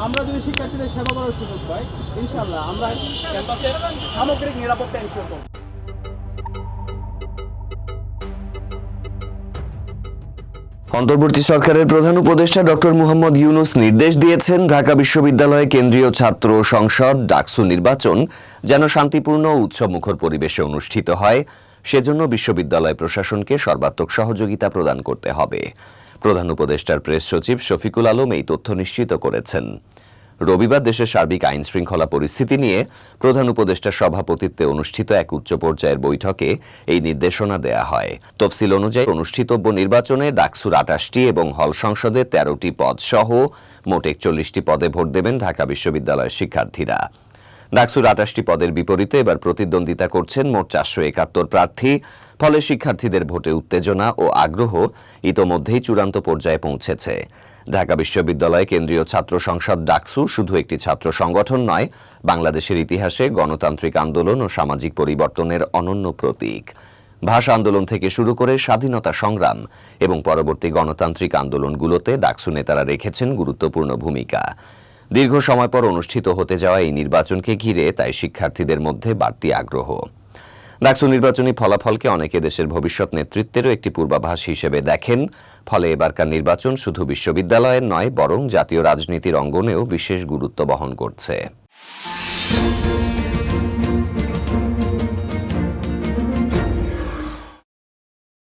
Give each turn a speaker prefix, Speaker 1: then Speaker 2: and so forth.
Speaker 1: আমরা যদি শিক্ষার্থীদের সেবা করার সুযোগ পাই, ইনশাআল্লাহ আমরা ক্যাম্পাসের সামগ্রিক নিরাপত্তা এনশিওর করব।
Speaker 2: অন্তর্বর্তী সরকারের প্রধান উপদেষ্টা ডক্টর মুহাম্মদ ইউনূস নির্দেশ দিয়েছেন, ঢাকা বিশ্ববিদ্যালয়ে কেন্দ্রীয় ছাত্র সংসদ ডাকসু নির্বাচন যেন শান্তিপূর্ণ ও উৎসবমুখর পরিবেশে অনুষ্ঠিত হয়, সেজন্য বিশ্ববিদ্যালয় প্রশাসনকে সর্বাত্মক সহযোগিতা প্রদান করতে হবে। প্রধান উপদেষ্টার প্রেস সচিব শফিকুল আলম এই তথ্য নিশ্চিত করেছেন। রবিবার দেশের সার্বিক আইন শৃঙ্খলা পরিস্থিতি নিয়ে প্রধান উপদেষ্টার সভাপতিত্বে অনুষ্ঠিত এক উচ্চ পর্যায়ের বৈঠকে এই নির্দেশনা দেয়া হয়। তফসিল অনুযায়ী অনুষ্ঠিতব্য নির্বাচনে ডাকসুর ২৮টি এবং হল সংসদে ১৩টি পদ সহ মোট ৪১টি পদে ভোট দেবেন ঢাকা বিশ্ববিদ্যালয়ের শিক্ষার্থীরা। ডাকসুর ২৮টি পদের বিপরীতে এবার প্রতিদ্বন্দ্বিতা করছেন মোট ৪৭১ প্রার্থী। ফলে শিক্ষার্থীদের ভোটে উত্তেজনা ও আগ্রহ ইতোমধ্যেই চূড়ান্ত পর্যায়ে পৌঁছেছে। ঢাকা বিশ্ববিদ্যালয় কেন্দ্রীয় ছাত্র সংসদ ডাকসু শুধু একটি ছাত্র সংগঠন নয়, বাংলাদেশের ইতিহাসে গণতান্ত্রিক আন্দোলন ও সামাজিক পরিবর্তনের অনন্য প্রতীক। ভাষা আন্দোলন থেকে শুরু করে স্বাধীনতা সংগ্রাম এবং পরবর্তী গণতান্ত্রিক আন্দোলনগুলোতে ডাকসু নেতারা রেখেছেন গুরুত্বপূর্ণ ভূমিকা। দীর্ঘ সময় পর অনুষ্ঠিত হতে যাওয়া এই নির্বাচনকে ঘিরে তাই শিক্ষার্থীদের মধ্যে বাড়তি আগ্রহ। ডাকসু নির্বাচনী ফলাফলকে অনেকে দেশের ভবিষ্যৎ নেতৃত্বেরও একটি পূর্বাভাস হিসেবে দেখেন। ফলে এবারকার নির্বাচন শুধু বিশ্ববিদ্যালয়ের নয়, বরং জাতীয় রাজনীতির অঙ্গনেও বিশেষ গুরুত্ব বহন করছে।